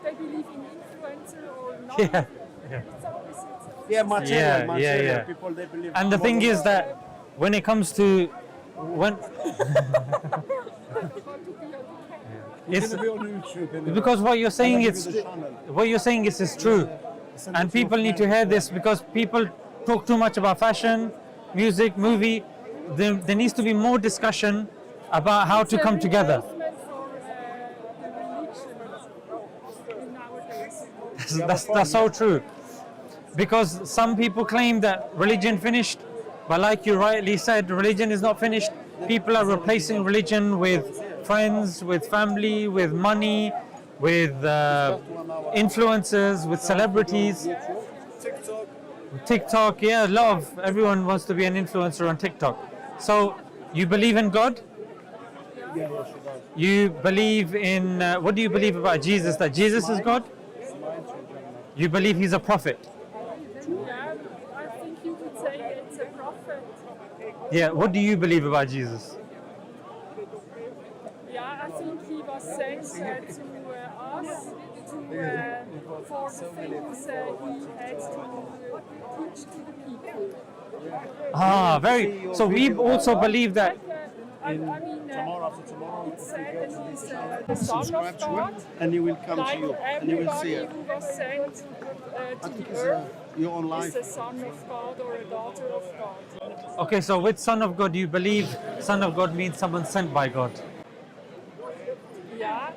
they believe in influencer or not. Yeah. It's always Yeah, material. Yeah. People, they believe. And the thing is that when it comes to when it's It's be on YouTube. because what you're saying is true, and people need to hear this because people talk too much about fashion, music, movie. There needs to be more discussion about how to come together. For, the religion nowadays. That's so true. Because some people claim that religion finished, but like you rightly said, religion is not finished. People are replacing religion with friends, with family, with money, with influencers, with celebrities. TikTok, yeah, everyone wants to be an influencer on TikTok. So, you believe in God? Yeah. You believe in, what do you believe about Jesus? That Jesus is God? You believe he's a prophet? Yeah, I think you could say it's a prophet. Yeah, what do you believe about Jesus? Yeah, I think he was sent to us for the things he had to teach to the people. So we also believe that. Tomorrow after tomorrow, It's said that he's the Son of God, and he will come to like you, and you will see everybody it. who was sent to the It's earth your own is life. a son of God or a daughter of God. Okay, so with Son of God, you believe Son of God means someone sent by God? Yeah.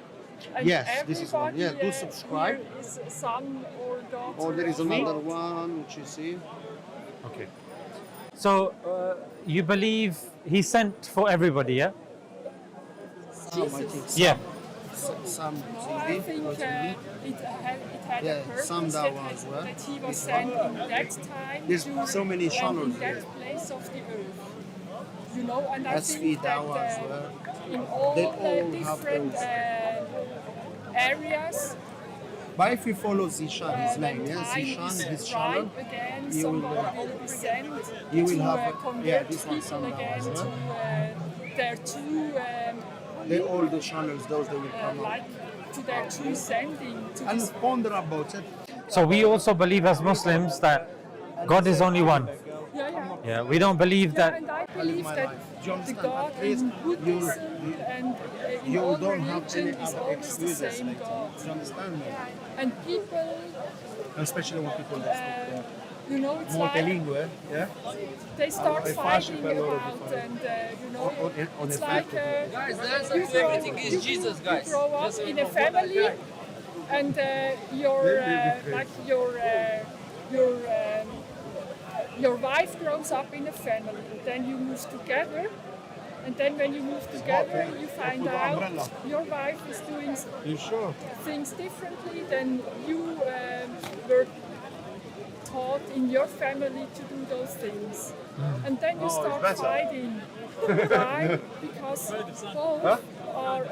And Yes, this is one. Yeah, do everybody, subscribe. here is a son or daughter. Or there is of another God. one which you see. Okay. So you believe he sent for everybody, yeah? I think Yeah. some No, I think it had Yeah, a purpose some dawah as well. that he was sent in that time There's to so many and channels in that here. place of the earth. You know, and I That's think that dawah as well. in all They the all have different those. areas, But if you follow Zishan, his name, when yeah, time Zishan, is his channel, ripe again, you will, somebody will be sent you will to have, convert this one, people some again dawahs, to their true, they all the channels, those they will come up. like to their true sending. To And this, ponder about it. So we also believe as Muslims that God is only one. yeah. Yeah, we don't believe Yeah, that. and I believe my that life. Do you the understand? God At least in Buddhism and in You all don't have any religion is other always the excuses same later. God. Do you understand me? And people, Especially when people speak you know, it's like multilingual, yeah? they start They fighting fashion a lot of about, different- and you know, on it's the like fact you grow up in a family, and your wife grows up in a family. Then you move together, and then when you move together, you find out your wife is doing You sure? things differently than you were taught in your family to do those things. And then you start better. fighting. Why? Because both are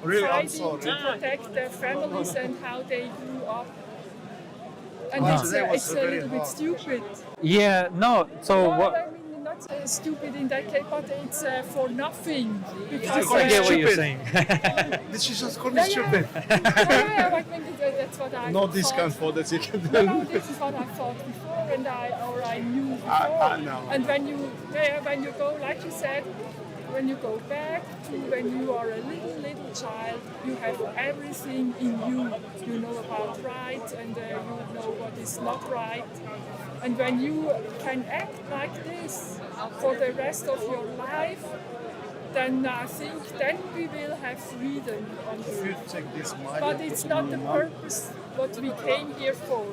Really, I'm fighting to sorry. protect their families and how they grew up. And Wow. it's Today was a very little bit hard. stupid. Yeah, no. So No, what? I mean, not stupid in that case, but it's for nothing. Because, I get what you're Stupid. saying. This is just called me stupid. yeah, I think that's what I No thought. discount for the ticket. No, this is what I thought before, and I knew before. I know. And when you go, like you said, when you go back to when you are a little child, you have everything in you. You know about right, and you know what is not right. And when you can act like this for the rest of your life, then I think then we will have freedom on If earth. you take this mic, But and it's put it not in the your mouth, purpose what we came here for.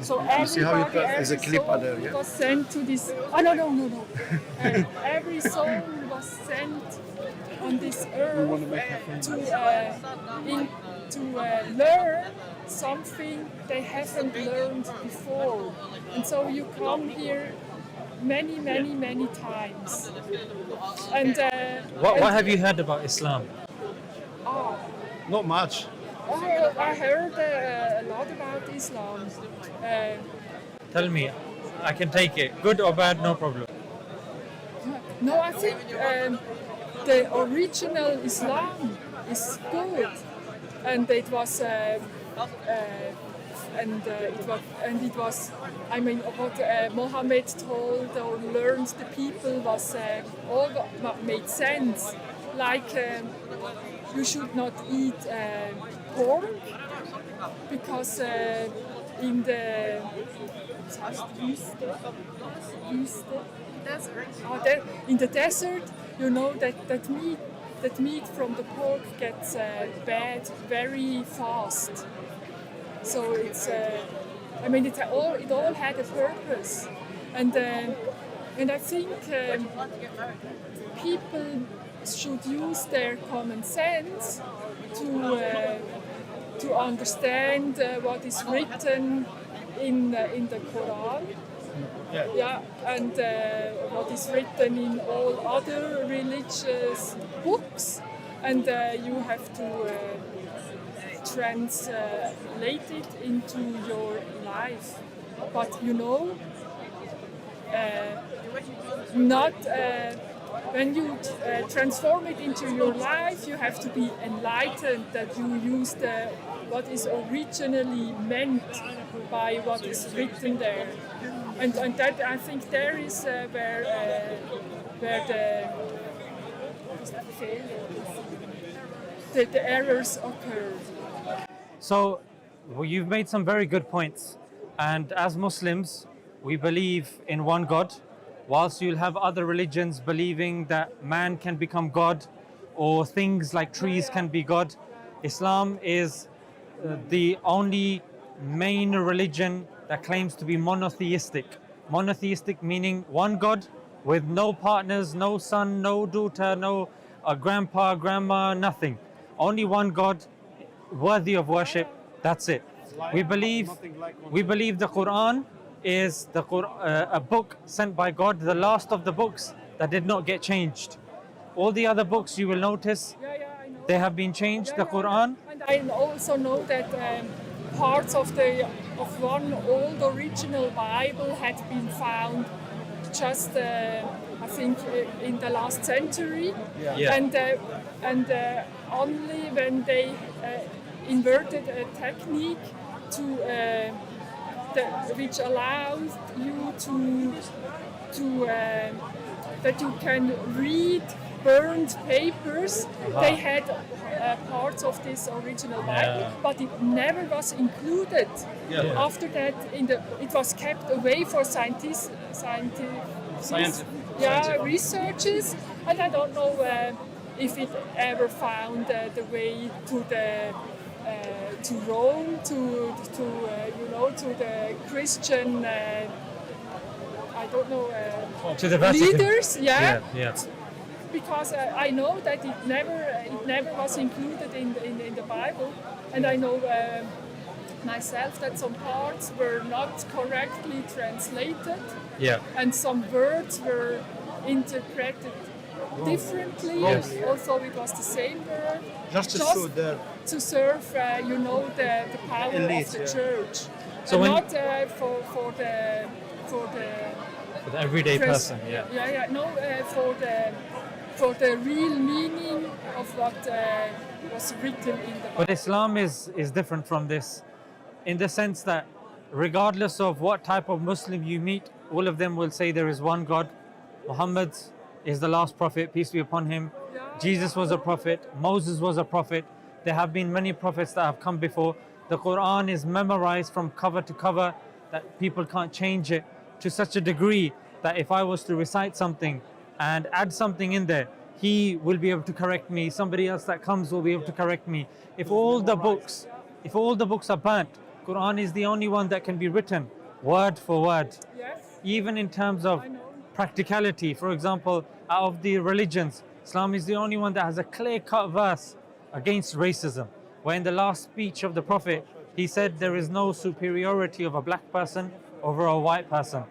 So You see how you everybody, cut- there's a every clip soul there, yeah? was sent to this. Oh no. Every soul was sent on this earth want to make a to learn something they haven't learned before, and so you come here many times. And What have you heard about Islam? Not much. I heard a lot about Islam. Tell me, I can take it. Good or bad, no problem. No, I think the original Islam is good. and it was. It was, I mean, what Mohammed told or learned the people was all what made sense. Like you should not eat pork because in the in the desert, you know that meat from the pork gets bad very fast. So it's, I mean, it all had a purpose, and I think people should use their common sense to understand what is written in the Quran. Yeah, and what is written in all other religious books, and you have to translate it into your life. But you know, not when you transform it into your life, you have to be enlightened that you use what is originally meant by what is written there. And that, I think, there is where the errors occur. So, well, you've made some very good points. And as Muslims, we believe in one God, whilst you'll have other religions believing that man can become God or things like trees can be God. Islam is the only main religion that claims to be monotheistic. Monotheistic meaning one God with no partners, no son, no daughter, no grandpa, grandma, nothing. Only one God worthy of worship. That's it. We believe the Quran is a book sent by God, the last of the books that did not get changed. All the other books, you will notice, I know. they have been changed. The Quran. And I also know that parts of one old original Bible had been found just I think in the last century. Yeah. And only when they inverted a technique which allows you to that you can read burned papers. They had parts of this original Bible, but it never was included. After that, it was kept away for researches, and I don't know if it ever found the way to Rome, to the Christian. I don't know. To the Vatican. Leaders, Yeah. Because I know that it never was included in the Bible, and I know myself that some parts were not correctly translated, and some words were interpreted differently. Yes. Also, it was the same word, Just to serve, the power elite, of the church, So and when- not for the For the everyday person. for the real meaning of what was written in the Bible. But Islam is different from this in the sense that regardless of what type of Muslim you meet, all of them will say there is one God. Muhammad is the last prophet, peace be upon him. Jesus was a prophet. Moses was a prophet. There have been many prophets that have come before. The Quran is memorized from cover to cover that people can't change it to such a degree that if I was to recite something and add something in there, he will be able to correct me. Somebody else that comes will be able to correct me. If all the books are burnt, Quran is the only one that can be written word for word. Yes. Even in terms of practicality, for example, out of the religions, Islam is the only one that has a clear-cut verse against racism, where in the last speech of the Prophet, he said there is no superiority of a black person over a white person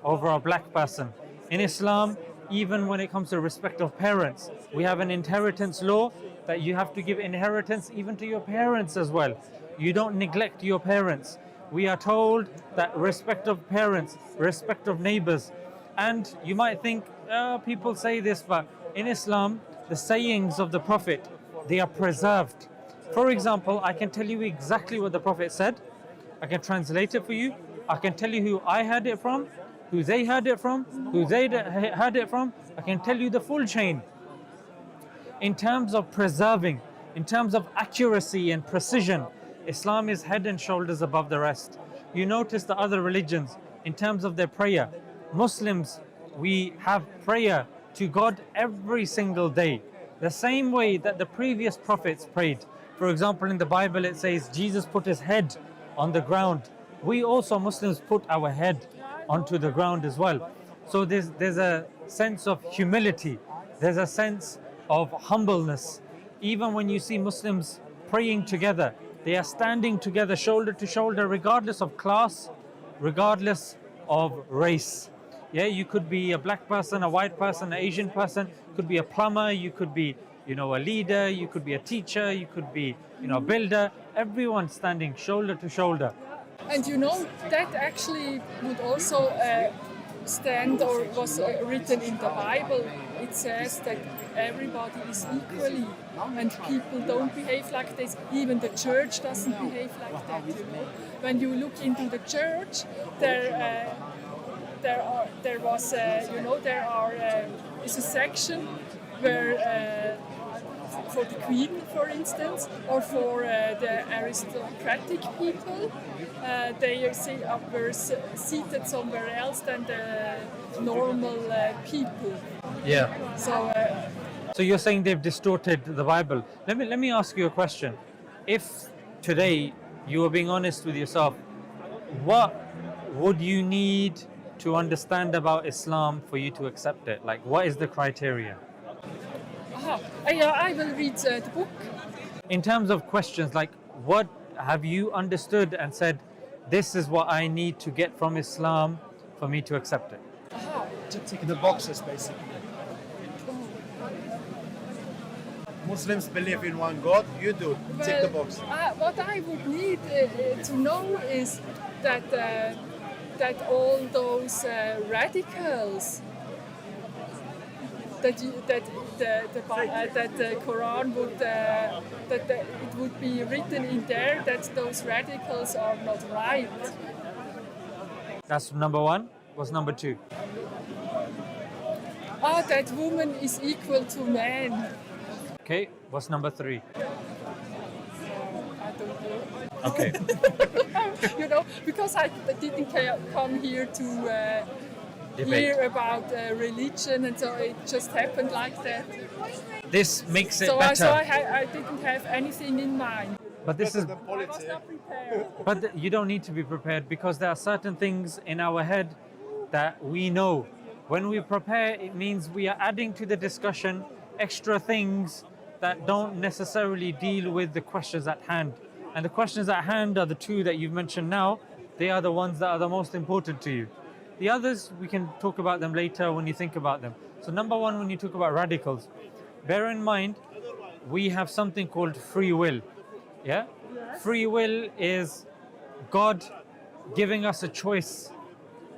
over a black person. In Islam, even when it comes to respect of parents, we have an inheritance law that you have to give inheritance even to your parents as well. You don't neglect your parents. We are told that respect of parents, respect of neighbors. And you might think, people say this, but in Islam, the sayings of the Prophet, they are preserved. For example, I can tell you exactly what the Prophet said. I can translate it for you. I can tell you who I heard it from, who they heard it from, who they heard it from. I can tell you the full chain. In terms of preserving, in terms of accuracy and precision, Islam is head and shoulders above the rest. You notice the other religions, in terms of their prayer, Muslims, we have prayer to God every single day. The same way that the previous prophets prayed. For example, in the Bible it says Jesus put his head on the ground. We also, Muslims, put our head onto the ground as well. So there's a sense of humility. There's a sense of humbleness. Even when you see Muslims praying together, they are standing together shoulder to shoulder, regardless of class, regardless of race. Yeah, you could be a black person, a white person, an Asian person, could be a plumber, you could be, a leader, you could be a teacher, you could be, a builder. Everyone standing shoulder to shoulder. And that actually would also stand or was written in the Bible. It says that everybody is equally and people don't behave like this. Even the church doesn't behave like that. When you look into the church, there is a section where for the Queen, for instance, or for the aristocratic people, they were seated somewhere else than the normal people. Yeah. So you're saying they've distorted the Bible. Let me ask you a question. If today you were being honest with yourself, what would you need to understand about Islam for you to accept it? Like, what is the criteria? I will read the book. In terms of questions, like, what have you understood and said, this is what I need to get from Islam for me to accept it? Ticking the boxes, basically. Muslims believe in one God, you do. Tick the box. What I would need to know is that all those radicals that the Quran would it would be written in there that those radicals are not right. That's number one. What's number two? That woman is equal to man. Okay. What's number three? I don't know. Okay. Because I didn't come here to Debate. hear about religion, and so it just happened like that. This makes it So better. I didn't have anything in mind. But this is. I was not prepared. But you don't need to be prepared, because there are certain things in our head that we know. When we prepare, it means we are adding to the discussion extra things that don't necessarily deal with the questions at hand. And the questions at hand are the two that you've mentioned now. They are the ones that are the most important to you. The others, we can talk about them later when you think about them. So number one, when you talk about radicals, bear in mind, we have something called free will. Yeah? Free will is God giving us a choice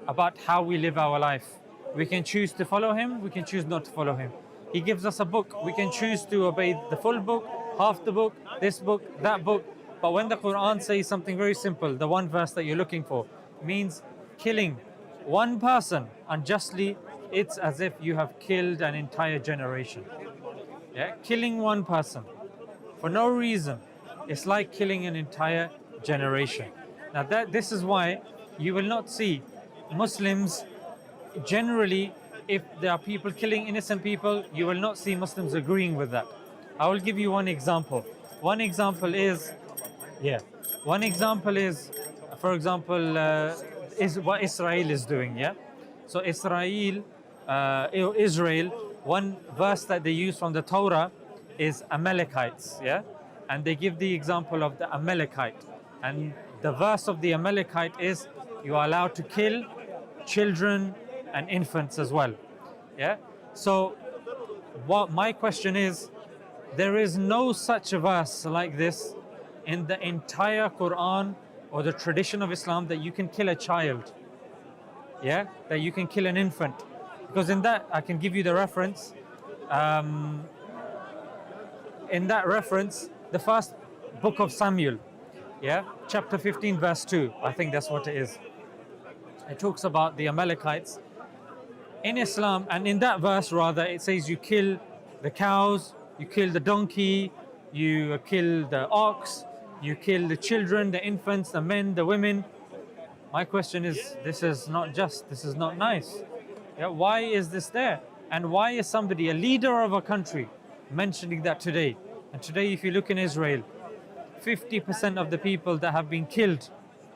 about how we live our life. We can choose to follow Him, we can choose not to follow Him. He gives us a book, we can choose to obey the full book, half the book, this book, that book. But when the Quran says something very simple, the one verse that you're looking for, means killing one person unjustly, it's as if you have killed an entire generation. Yeah? Killing one person for no reason, it's like killing an entire generation. Now this is why you will not see Muslims generally, if there are people killing innocent people, you will not see Muslims agreeing with that. I will give you one example. One example is, for example, is what Israel is doing. Yeah. So Israel, one verse that they use from the Torah is Amalekites. Yeah, and they give the example of the Amalekite, and the verse of the Amalekite is you are allowed to kill children and infants as well. Yeah. So what my question is, there is no such a verse like this in the entire Quran or the tradition of Islam that you can kill a child. Yeah, that you can kill an infant. Because in that, I can give you the reference. In that reference, the first book of Samuel, yeah, chapter 15, verse 2. I think that's what it is. It talks about the Amalekites in Islam, and in that verse, rather, it says you kill the cows, you kill the donkey, you kill the ox, you kill the children, the infants, the men, the women. My question is, this is not just, this is not nice. Yeah, why is this there? And why is somebody, a leader of a country, mentioning that today? And today, if you look in Israel, 50% of the people that have been killed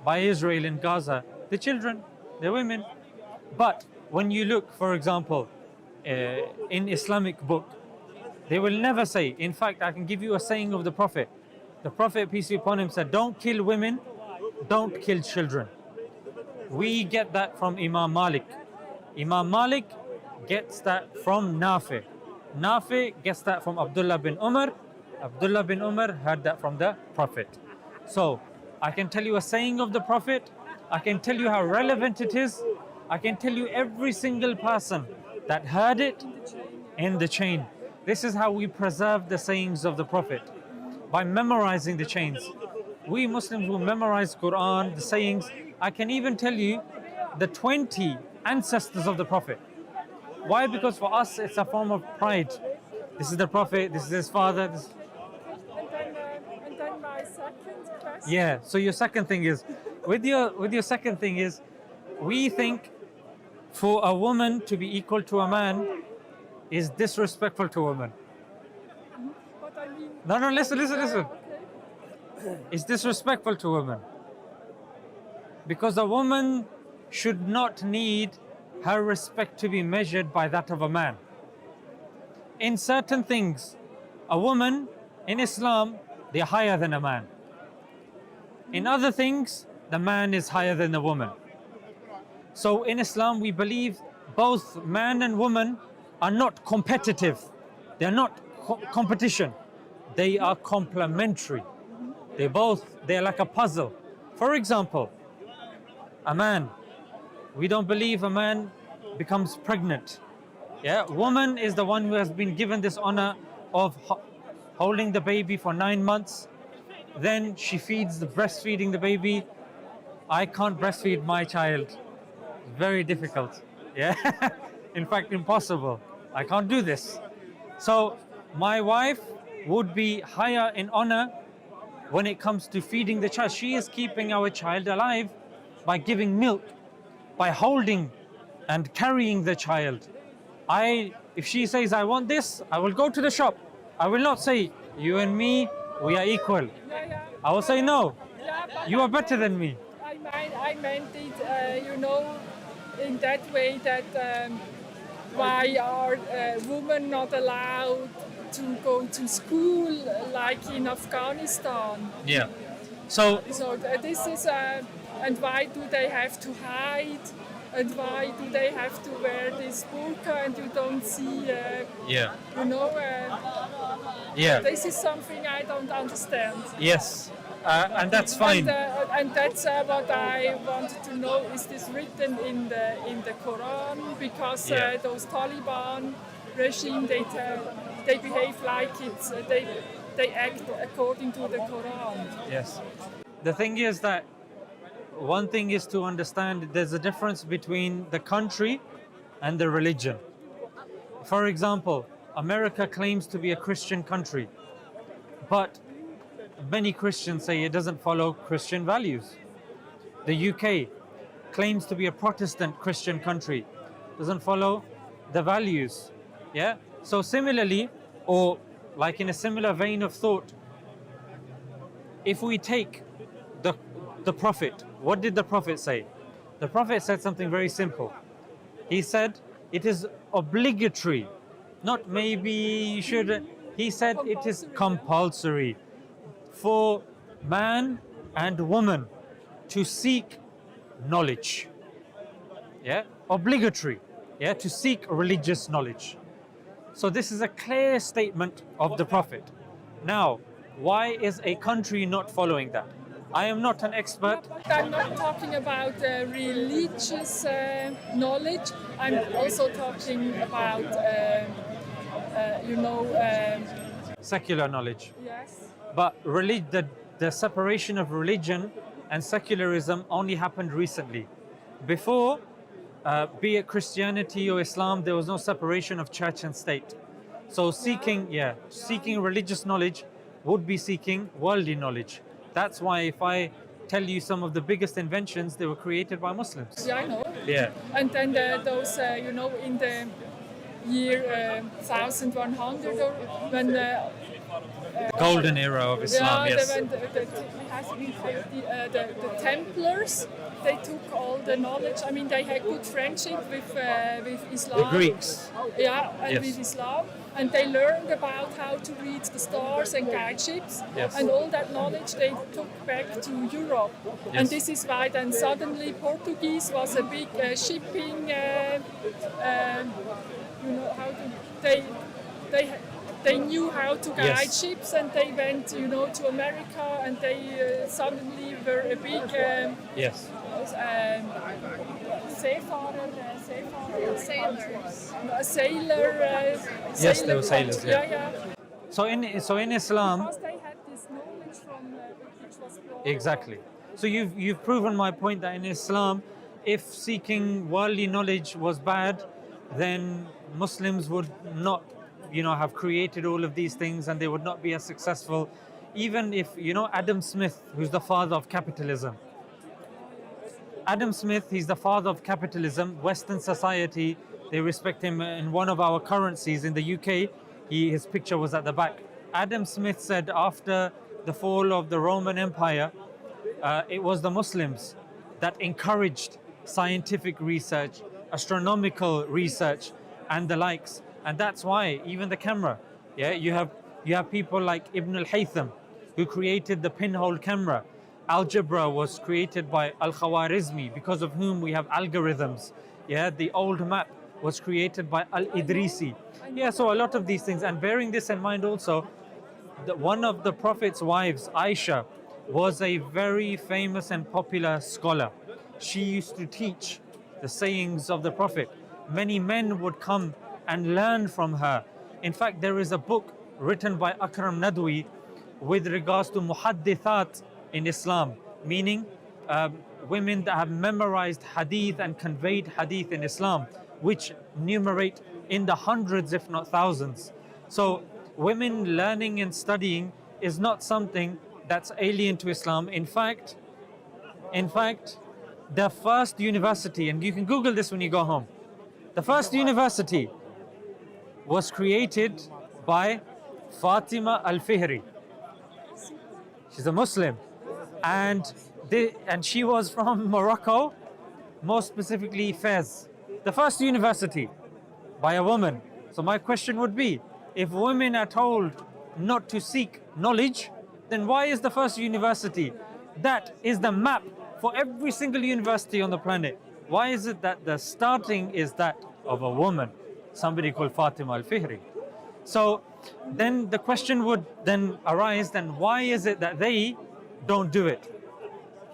by Israel in Gaza, the children, the women. But when you look, for example, in Islamic book, they will never say, in fact, I can give you a saying of the Prophet. The Prophet, peace be upon him, said, don't kill women, don't kill children. We get that from Imam Malik. Imam Malik gets that from Nafi. Nafi gets that from Abdullah bin Umar. Abdullah bin Umar heard that from the Prophet. So, I can tell you a saying of the Prophet. I can tell you how relevant it is. I can tell you every single person that heard it in the chain. This is how we preserve the sayings of the Prophet, by memorizing the chains. We Muslims will memorize Quran, the sayings. I can even tell you the 20 ancestors of the Prophet. Why? Because for us it's a form of pride. This is the Prophet, this is his father. This... And then my second question. Yeah, so your second thing is, with your second thing is, we think for a woman to be equal to a man is disrespectful to a woman. But I mean, No, listen. okay. It's disrespectful to women. Because a woman should not need her respect to be measured by that of a man. In certain things, a woman in Islam, they're higher than a man. In other things, the man is higher than the woman. So in Islam, we believe both man and woman are not competitive. They're not competition. They are complementary. They're like a puzzle. For example, a man, we don't believe a man becomes pregnant. Yeah, woman is the one who has been given this honor of holding the baby for 9 months. Then she feeds breastfeeding the baby. I can't breastfeed my child. Very difficult. Yeah, in fact, impossible. I can't do this. So my wife would be higher in honor when it comes to feeding the child. She is keeping our child alive by giving milk, by holding and carrying the child. If she says, I want this, I will go to the shop. I will not say, you and me, we are equal. I will say, no, you are better than me. I meant it, in that way that why are women not allowed to go to school like in Afghanistan? Yeah. So This is, and why do they have to hide? And why do they have to wear this burqa and you don't see, yeah. This is something I don't understand. Yes. And that's fine. And that's what I wanted to know. Is this written in the Quran? Because those Taliban regime, they behave like it's they act according to the Quran. Yes. The thing is that one thing is to understand there's a difference between the country and the religion. For example, America claims to be a Christian country, but many Christians say it doesn't follow Christian values. The UK claims to be a Protestant Christian country, doesn't follow the values. Yeah? So similarly, or like in a similar vein of thought, if we take the Prophet, what did the Prophet say? The Prophet said something very simple. He said, it is obligatory, not maybe you should. He said it is compulsory for man and woman to seek knowledge. Yeah, obligatory. Yeah, to seek religious knowledge. So this is a clear statement of the Prophet. Now, why is a country not following that? I am not an expert. But I'm not talking about religious knowledge. I'm also talking about, Secular knowledge. yes. But the separation of religion and secularism only happened recently. Before, be it Christianity or Islam, there was no separation of church and state. So seeking religious knowledge would be seeking worldly knowledge. That's why if I tell you some of the biggest inventions, they were created by Muslims. Yeah, I know. Yeah. And then those, in the year 1100, or when Golden era of Islam, yes. The Templars, they took all the knowledge. I mean, they had good friendship with Islam. The Greeks. Yeah, and Yes. with Islam. And they learned about how to read the stars and guide ships. Yes. And all that knowledge they took back to Europe. Yes. And this is why then suddenly Portuguese was a big shipping, how to, they knew how to guide Yes. ships, and they went, to America, and they suddenly were a big Yes. seafarer, Sailors. a sailor. Yes, they were sailors, yeah. Yeah. So in Islam, Because they had this knowledge from which was brought. exactly. So you've proven my point that in Islam, if seeking worldly knowledge was bad, then Muslims would not, have created all of these things, and they would not be as successful. Even if, Adam Smith, who's the father of capitalism. Adam Smith, he's the father of capitalism. Western society, they respect him in one of our currencies in the UK. His picture was at the back. Adam Smith said after the fall of the Roman Empire, it was the Muslims that encouraged scientific research, astronomical research, and the likes. And that's why even the camera, you have people like Ibn al-Haytham, who created the pinhole camera. Algebra was created by Al-Khwarizmi, because of whom we have algorithms. The old map was created by Al-Idrisi. So a lot of these things. And bearing this in mind also, that one of the Prophet's wives, Aisha, was a very famous and popular scholar. She used to teach the sayings of the Prophet. Many men would come and learn from her. In fact, there is a book written by Akram Nadwi with regards to muhaddithat in Islam, meaning women that have memorized hadith and conveyed hadith in Islam, which numerate in the hundreds, if not thousands. So women learning and studying is not something that's alien to Islam. In fact, the first university, and you can Google this when you go home, the first university was created by Fatima al-Fihri. She's a Muslim, and she was from Morocco, more specifically Fez. The first university by a woman. So my question would be, if women are told not to seek knowledge, then why is the first university? That is the map for every single university on the planet. Why is it that the starting is that of a woman, somebody called Fatima al-Fihri? So then the question would then arise, then why is it that they don't do it?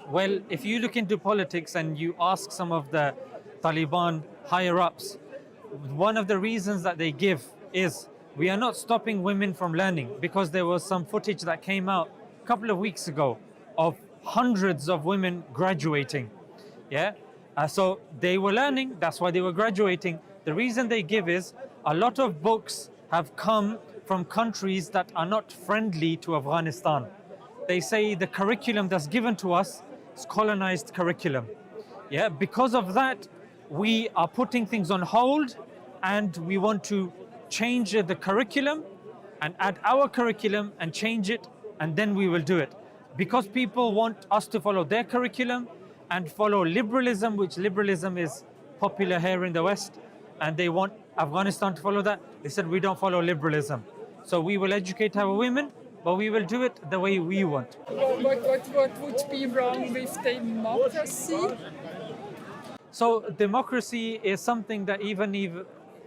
Well, if you look into politics and you ask some of the Taliban higher ups, one of the reasons that they give is, we are not stopping women from learning, because there was some footage that came out a couple of weeks ago of hundreds of women graduating. So they were learning, that's why they were graduating. The reason they give is, a lot of books have come from countries that are not friendly to Afghanistan. They say the curriculum that's given to us is colonized curriculum. Because of that, we are putting things on hold, and we want to change the curriculum and add our curriculum and change it, and then we will do it. Because people want us to follow their curriculum and follow liberalism, which liberalism is popular here in the West, and they want Afghanistan to follow that. They said, we don't follow liberalism. So we will educate our women, but we will do it the way we want. What would be wrong with democracy? So democracy is something that even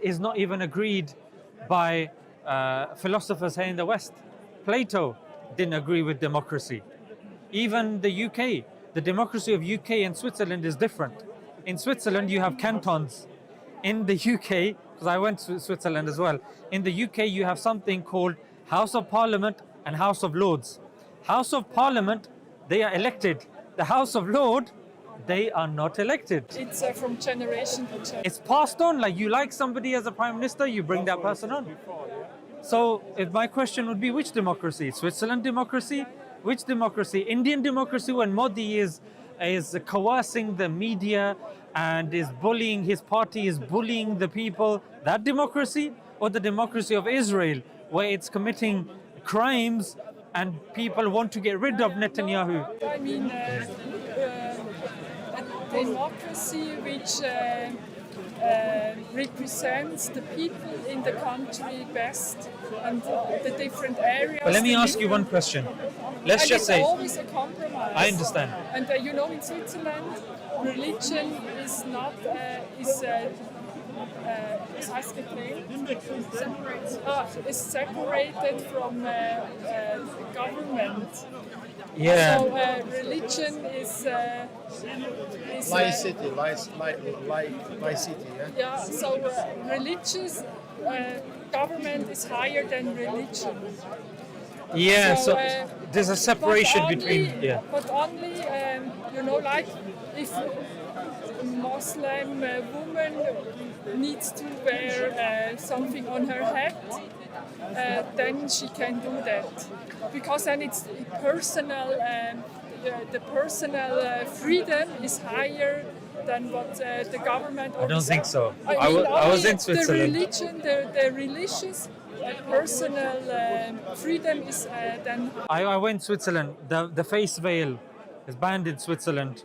is not even agreed by philosophers here in the West. Plato didn't agree with democracy. Even the UK, the democracy of UK and Switzerland is different. In Switzerland, you have cantons. In the UK, because I went to Switzerland as well, in the UK you have something called House of Parliament and House of Lords. House of Parliament, they are elected. The House of Lord, they are not elected. It's from generation to generation. It's passed on. Like you like somebody as a prime minister, you bring that person on. So if my question would be, which democracy? Switzerland democracy? Which democracy? Indian democracy, when Modi is coercing the media and is bullying, his party is bullying the people, that democracy? Or the democracy of Israel, where it's committing crimes and people want to get rid of Netanyahu? I mean, a democracy which represents the people in the country best and the different areas. But let me ask you one question. Let's And just it's say, always a compromise. I understand. And you know, in Switzerland, religion is not was heißt getrennt? Is separated from government. yeah, So religion is Laicity, laicity, yeah? yeah. So religious government is higher than religion. yeah. So So, there's a But separation only, between, yeah. But only, you know, like if a Muslim woman needs to wear something on her head, then she can do that. Because then it's personal, the personal freedom is higher than what the government. I don't think so. I mean, was only in Switzerland. The religion, the religious personal freedom is then. I went to Switzerland. The face veil is banned in Switzerland.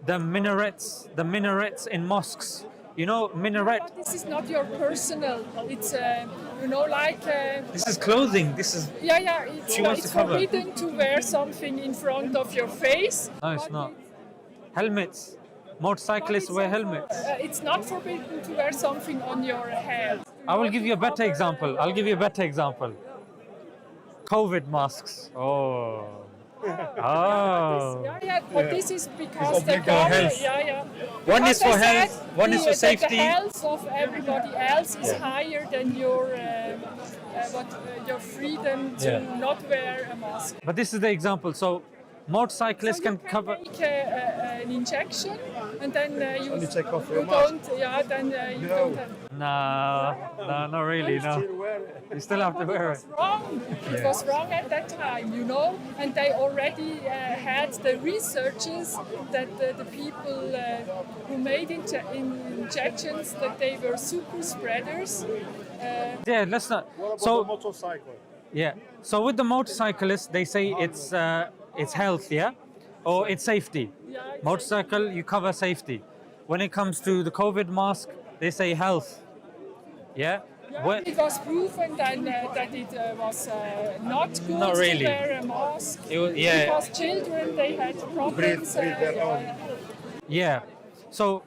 The minarets in mosques. You know, minaret. But this is not your personal. It's you know, like. This is clothing. This is. Yeah. It's, She wants it's to cover. forbidden to wear something in front of your face. No, it's but not. Helmets. Motorcyclists wear helmets. It's not forbidden to wear something on your head. I will give you a better example. I'll give you a better example. COVID masks. Oh. Oh. Yeah, but this is because the for government. health. Yeah. One Because is for they said health, one is for safety. The health of everybody else is higher than your your freedom to Yeah. not wear a mask. But this is the example. So motorcyclists So you can cover. Take an injection, and then you, And you take off your you mask. don't. Yeah, then you No. don't have. No, not really. No, you still have to But it wear was it. wrong. It was wrong at that time, you know, and they already had the researches that the people who made injections that they were super spreaders. Yeah, let's not. The So motorcycle. yeah. So with the motorcyclists, they say it's health, yeah, or it's safety. Yeah, it's Motorcycle, you cover safety. When it comes to the COVID mask, they say health. Yeah. Yeah, When- it was proven then that it was not good Not really. to wear a mask. It was- yeah. Because children, they had problems. Breathe their own. Yeah. So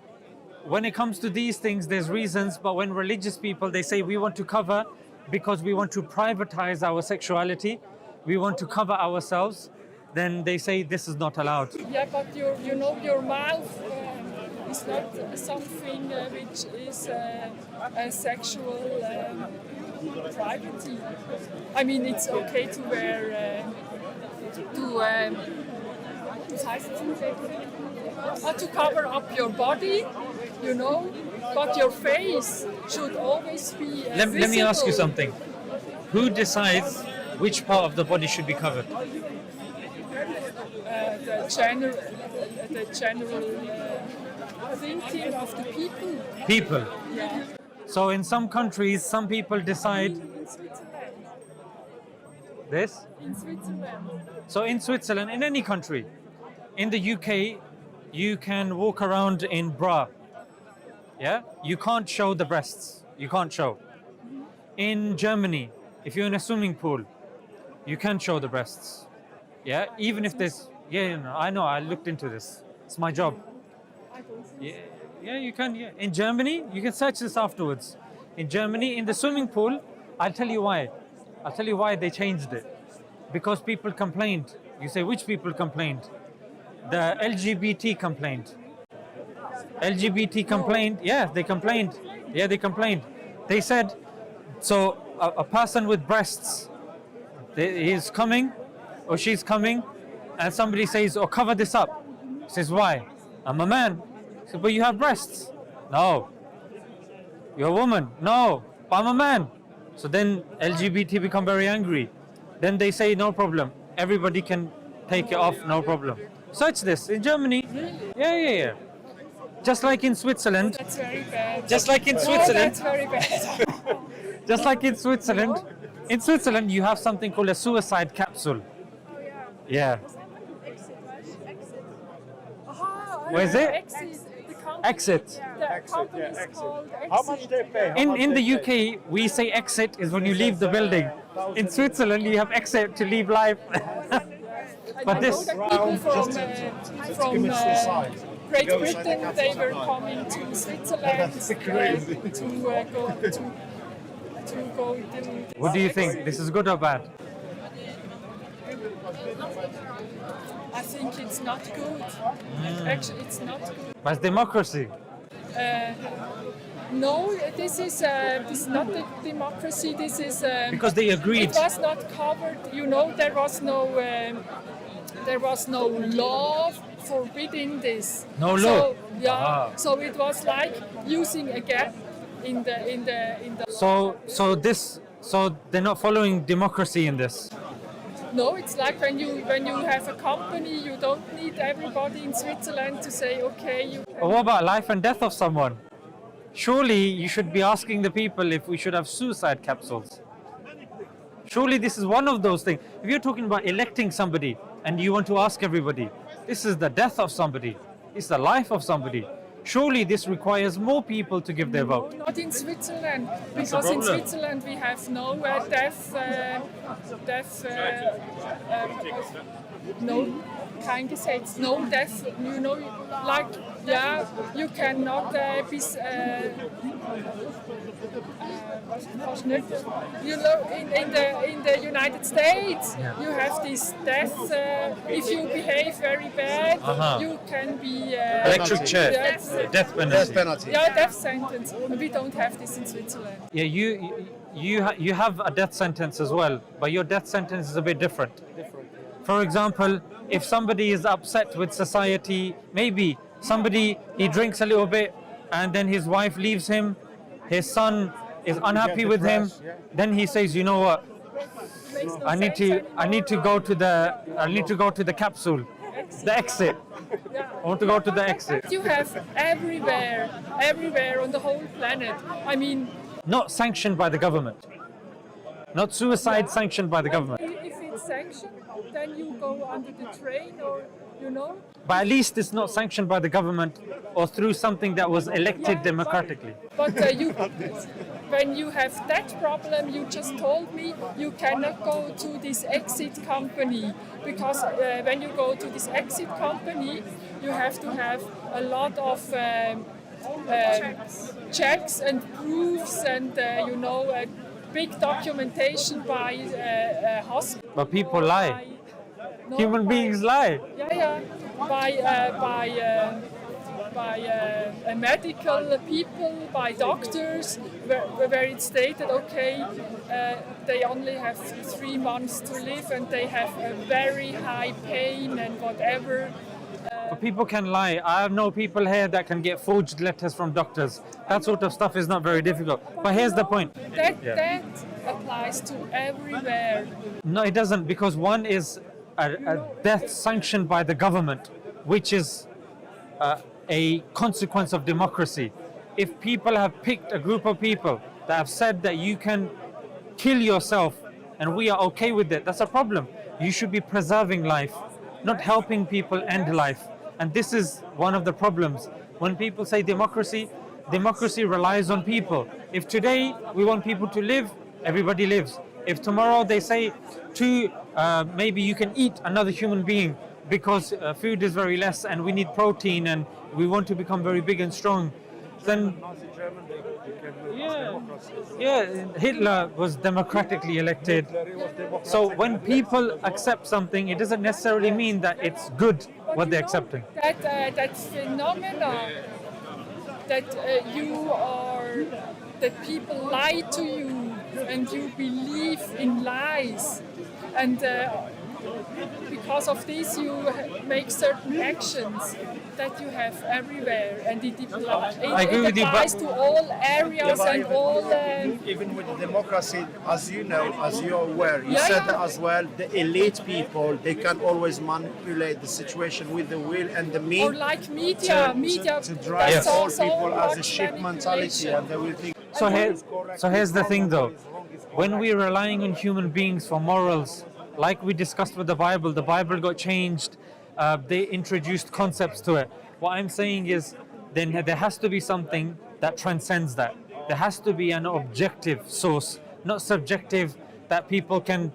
when it comes to these things, there's reasons, but when religious people, they say we want to cover because we want to privatize our sexuality, we want to cover ourselves, then they say this is not allowed. Yeah, but you know, your mouth is not something which is a sexual privacy. I mean, it's okay to wear to cover up your body, you know, but your face should always be Let me ask you visible. something. Who decides which part of the body should be covered? The general thinking of the people. People. Yeah. So in some countries, some people decide In Switzerland. this. In Switzerland. So in Switzerland, in any country, in the UK, you can walk around in bra. Yeah? You can't show the breasts. You can't show. In Germany, if you're in a swimming pool, you can show the breasts. Yeah? Even if there's, yeah, I know, I looked into this. It's my job. I don't think Yeah, yeah, you can. Yeah. In Germany, you can search this afterwards. In Germany, in the swimming pool, I'll tell you why. I'll tell you why they changed it. Because people complained. You say, which people complained? The LGBT complained. LGBT complained. Yeah, they complained. Yeah, they complained. They said, so a person with breasts, he's coming, or she's coming, and somebody says, "Oh, cover this up." He says, "Why? I'm a man." He says, "But you have breasts." "No." "You're a woman." "No, but I'm a man." So then LGBT become very angry. Then they say, "No problem. Everybody can take it off, no problem." Search this in Germany. Yeah. Just like in Switzerland. That's very bad. Just like in No, Switzerland. that's very bad. Just like in Switzerland. In Switzerland, you have something called a suicide capsule. Oh yeah. Yeah. Exit. Aha, Where is it? Exit. The company, Exit. The company is called Exit. How much they pay? In the UK, we say exit is when you leave the building. In Switzerland, you have exit to leave life. But I this- know that people from commit suicide. Great Go Britain, inside the they capsule were at night. coming to Switzerland crazy. to go to. What do you think? This is good or bad? I think it's not good. Actually, it's not good. But it's democracy. No, this is not the democracy. This is Because they agreed. It was not covered. You know, there was no law forbidding this. No So, law? yeah. Ah. So it was like using a gap in the. So they're not following democracy in this. No, it's like when you have a company, you don't need everybody in Switzerland to say, okay, you. Or what about life and death of someone? Surely you should be asking the people if we should have suicide capsules. Surely this is one of those things. If you're talking about electing somebody and you want to ask everybody, this is the death of somebody, it's the life of somebody. Surely this requires more people to give their vote. Not in Switzerland, the because in problem. Switzerland we have no no kein Gesetz, no death. You know, like you cannot be. You know, in the United States, you have this death. If you behave very bad, you can be Electric chair, Death, death penalty. Death penalty. yeah, death sentence. We don't have this in Switzerland. Yeah, you have a death sentence as well, but your death sentence is a bit different. For example, if somebody is upset with society, maybe somebody, he drinks a little bit and then his wife leaves him, his son is unhappy with him, depressed, yeah. then he says, "You know what? Makes no I need to go to the capsule, the exit. I want to go to the exit." You have everywhere on the whole planet. I mean, Not sanctioned by the government. Not suicide sanctioned by the government. if it's sanctioned, then you go under the train, or you know. But at least it's not sanctioned by the government or through something that was elected democratically. But when you have that problem, you just told me you cannot go to this exit company, because when you go to this exit company, you have to have a lot of checks and proofs and big documentation by hospital. But people lie. No, Human beings lie. Yeah. By medical people, by doctors, where it's stated, okay, they only have 3 months to live and they have a very high pain and whatever. But people can lie. I know people here that can get forged letters from doctors. That sort of stuff is not very difficult. But here's the point. That applies to everywhere. No, it doesn't, because one is a death sanctioned by the government, which is a consequence of democracy. If people have picked a group of people that have said that you can kill yourself and we are okay with it, that's a problem. You should be preserving life, not helping people end life. And this is one of the problems. When people say democracy, democracy relies on people. If today we want people to live, everybody lives. If tomorrow they say maybe you can eat another human being because food is very less and we need protein and we want to become very big and strong, then Hitler was democratically elected. So when people accept something, it doesn't necessarily mean that it's good what they're accepting. That phenomena that people lie to you and you believe in lies, and because of this you make certain actions that you have everywhere, and it agree with you, applies but- to all areas but and all. Even with the democracy, as you know, as you're aware, you Yeah, said yeah. that as well, the elite people, they can always manipulate the situation with the will and the means. Or like media, to drive that's all also people as a much sheep mentality, manipulation. and they will think. So here's the thing though. When we're relying on human beings for morals, like we discussed with the Bible got changed. They introduced concepts to it. What I'm saying is, then there has to be something that transcends that. There has to be an objective source, not subjective, that people can,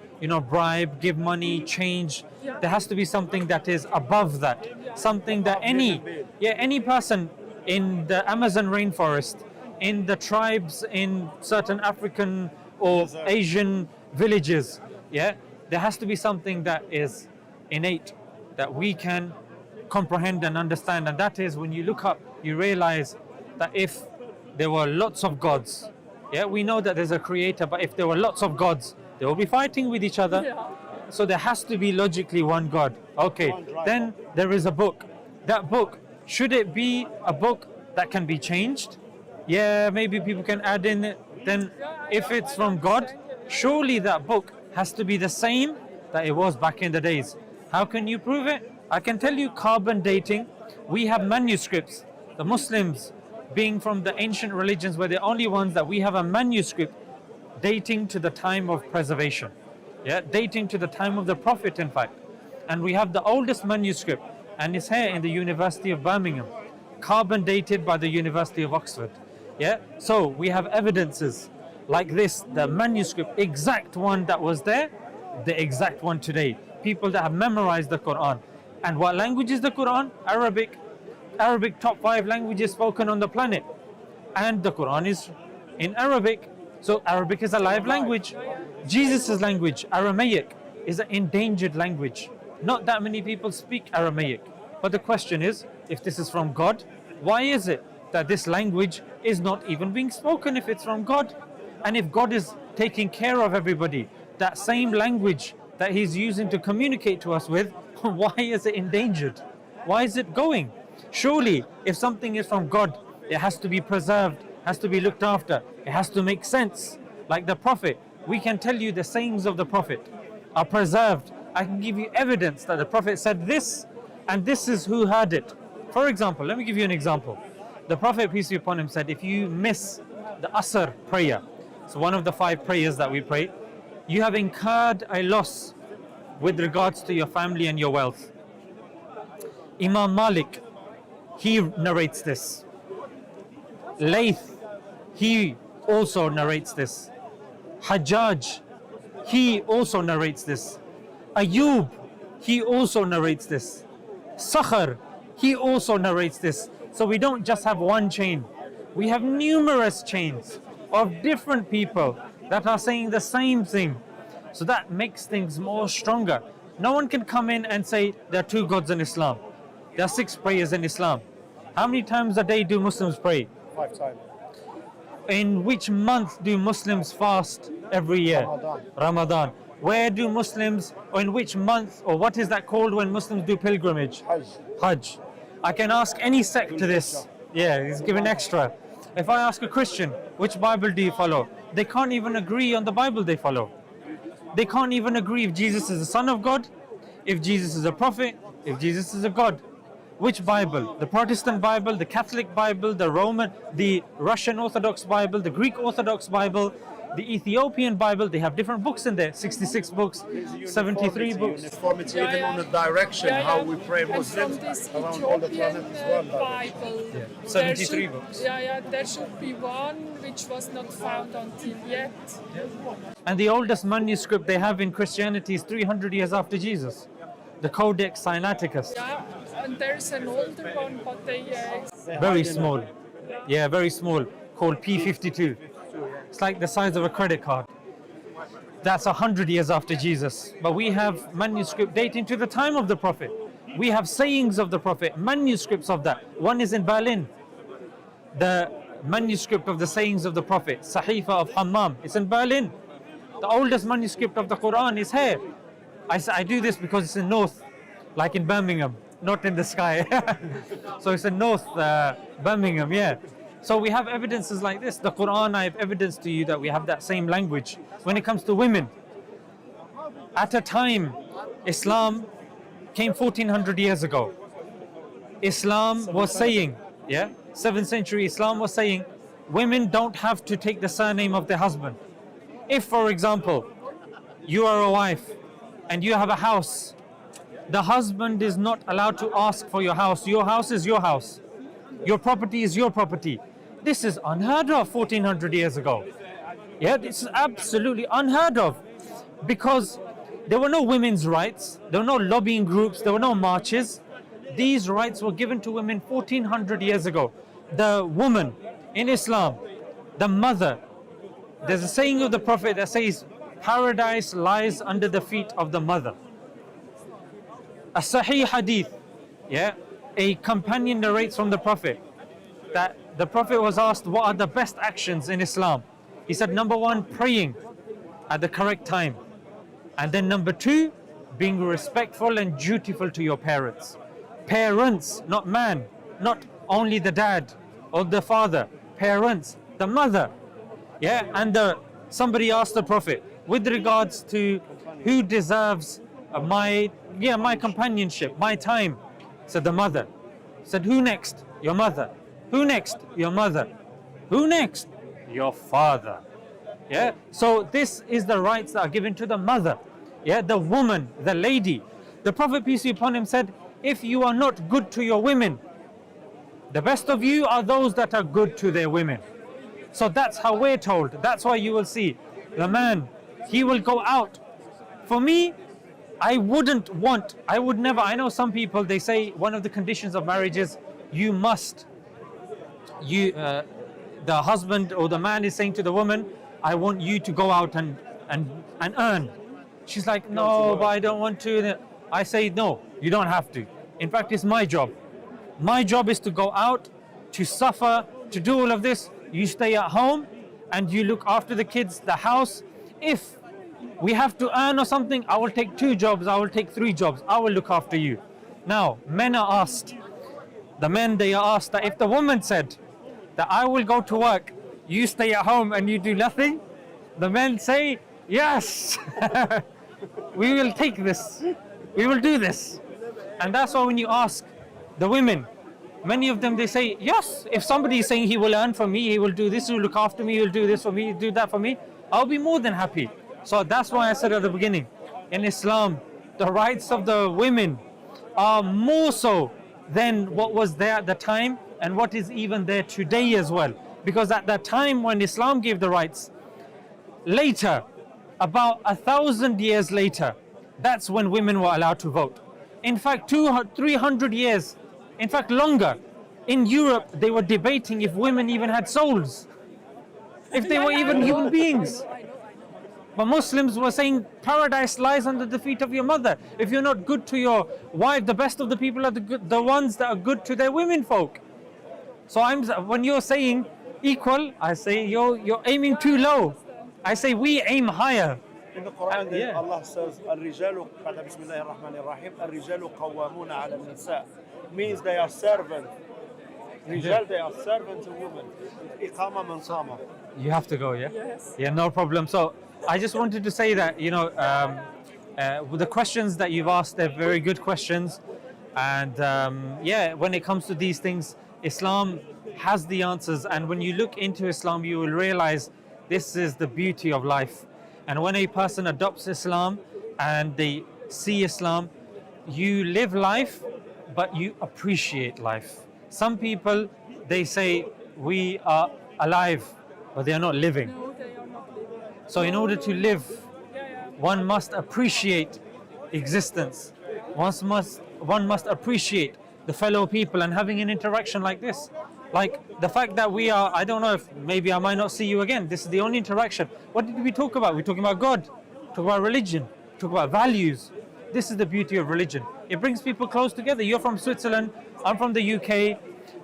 bribe, give money, change. There has to be something that is above that. Something that any person in the Amazon rainforest, in the tribes in certain African or Asian villages, there has to be something that is innate, that we can comprehend and understand. And that is when you look up, you realize that if there were lots of gods, we know that there's a creator, but if there were lots of gods, they will be fighting with each other. So there has to be logically one God. Okay, then there is a book. That book, should it be a book that can be changed? Yeah, maybe people can add in it. Then if it's from God, surely that book has to be the same that it was back in the days. How can you prove it? I can tell you carbon dating. We have manuscripts. The Muslims, being from the ancient religions, were the only ones that we have a manuscript dating to the time of preservation. Dating to the time of the Prophet, in fact. And we have the oldest manuscript, and it's here in the University of Birmingham, carbon dated by the University of Oxford. So we have evidences like this, the manuscript, exact one that was there, the exact one today. People that have memorized the Quran. And what language is the Quran? Arabic. Arabic, top 5 languages spoken on the planet. And the Quran is in Arabic. So Arabic is a live language. Jesus' language, Aramaic, is an endangered language. Not that many people speak Aramaic. But the question is, if this is from God, why is it that this language is not even being spoken if it's from God? And if God is taking care of everybody, that same language that He's using to communicate to us with, why is it endangered? Why is it going? Surely, if something is from God, it has to be preserved, has to be looked after, it has to make sense. Like the Prophet, we can tell you the sayings of the Prophet are preserved. I can give you evidence that the Prophet said this, and this is who heard it. For example, let me give you an example. The Prophet, peace be upon him, said, if you miss the Asr prayer, so one of the 5 prayers that we pray, you have incurred a loss with regards to your family and your wealth. Imam Malik, he narrates this. Layth, he also narrates this. Hajjaj, he also narrates this. Ayub, he also narrates this. Sakhar, he also narrates this. So we don't just have one chain. We have numerous chains of different people that are saying the same thing. So that makes things more stronger. No one can come in and say there are 2 gods in Islam. There are 6 prayers in Islam. How many times a day do Muslims pray? 5 times. In which month do Muslims fast every year? Ramadan. Where do Muslims, or in which month, or what is that called when Muslims do pilgrimage? Hajj. I can ask any sect to this. Yeah, he's given extra. If I ask a Christian, which Bible do you follow? They can't even agree on the Bible they follow. They can't even agree if Jesus is the Son of God, if Jesus is a prophet, if Jesus is a God. Which Bible? The Protestant Bible, the Catholic Bible, the Roman, the Russian Orthodox Bible, the Greek Orthodox Bible, the Ethiopian Bible. They have different books in there, 66 books, 73 books. Uniformity even on the direction, how we pray And from Muslims this around all the Ethiopian planet as well. Bible, 73 books. there should be one which was not found until yet. And the oldest manuscript they have in Christianity is 300 years after Jesus. The Codex Sinaiticus. And there's an older one, but they Very small. Yeah, very small. Called P52. It's like the size of a credit card. That's 100 years after Jesus. But we have manuscript dating to the time of the Prophet. We have sayings of the Prophet, manuscripts of that. One is in Berlin. The manuscript of the sayings of the Prophet, Sahifa of Hammam, it's in Berlin. The oldest manuscript of the Quran is here. I do this because it's in north, like in Birmingham, not in the sky. So it's in north Birmingham, yeah. So we have evidences like this. The Quran, I have evidence to you that we have that same language. When it comes to women, at a time, Islam came 1400 years ago. Islam was saying, 7th century Islam was saying, women don't have to take the surname of their husband. If, for example, you are a wife and you have a house, the husband is not allowed to ask for your house. Your house is your house. Your property is your property. This is unheard of 1400 years ago. Yeah, this is absolutely unheard of, because there were no women's rights, there were no lobbying groups, there were no marches. These rights were given to women 1400 years ago. The woman in Islam, the mother, there's a saying of the Prophet that says, paradise lies under the feet of the mother. A Sahih hadith, a companion narrates from the Prophet that the Prophet was asked, what are the best actions in Islam? He said, number one, praying at the correct time. And then number two, being respectful and dutiful to your parents. Parents, not man, not only the dad or the father. Parents, the mother. And somebody asked the Prophet, with regards to who deserves my companionship, my time. Said the mother. Said, who next? Your mother. Who next? Your mother. Who next? Your father. So this is the rights that are given to the mother, the woman, the lady. The Prophet, peace be upon him, said, if you are not good to your women, the best of you are those that are good to their women. So that's how we're told. That's why you will see the man, he will go out. For me, I would never, I know some people, they say one of the conditions of marriage is the husband or the man is saying to the woman, I want you to go out and earn. She's like, no, but I don't want to. I say, no, you don't have to. In fact, it's my job. My job is to go out, to suffer, to do all of this. You stay at home and you look after the kids, the house. If we have to earn or something, I will take 2 jobs, I will take 3 jobs, I will look after you. Now, men are asked, they are asked that if the woman said that I will go to work, you stay at home and you do nothing, the men say, yes, we will take this, we will do this. And that's why when you ask the women, many of them, they say, yes, if somebody is saying he will earn for me, he will do this, he will look after me, he will do this for me, do that for me, I'll be more than happy. So that's why I said at the beginning, in Islam, the rights of the women are more so than what was there at the time and what is even there today as well. Because at that time when Islam gave the rights, later, about 1,000 years later, that's when women were allowed to vote. In fact, 300 years, in fact longer, in Europe they were debating if women even had souls, if they were even human beings. But Muslims were saying paradise lies under the feet of your mother. If you're not good to your wife, the best of the people are the ones that are good to their women folk. So when you're saying equal, I say you're aiming too low. I say we aim higher. In the Quran, Allah says, "Al-rijalu ba'da bismillahir rahmanir rahim, al-rijalu qawwamuna 'ala an-nisa." Means they are servants. Rijal, they are servants of women. Iqama man sama. You have to go, yeah? Yes. Yeah, no problem. So I just wanted to say that, with the questions that you've asked, they're very good questions. And when it comes to these things, Islam has the answers. And when you look into Islam, you will realize this is the beauty of life. And when a person adopts Islam and they see Islam, you live life, but you appreciate life. Some people, they say, we are alive, but they are not living. No, they are not living. So in order to live, one must appreciate existence. One must appreciate the fellow people and having an interaction like this. Like the fact that we are, I don't know if maybe I might not see you again. This is the only interaction. What did we talk about? We're talking about God, talk about religion, talk about values. This is the beauty of religion. It brings people close together. You're from Switzerland, I'm from the UK.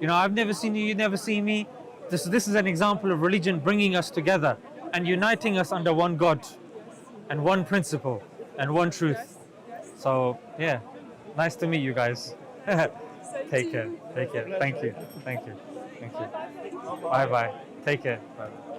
I've never seen you, you never see me. This is an example of religion bringing us together and uniting us under one God and one principle and one truth. So yeah, nice to meet you guys. Same Take to care. you. Take care. Thank you. Thank you. Thank you. Bye bye. Take care. Bye.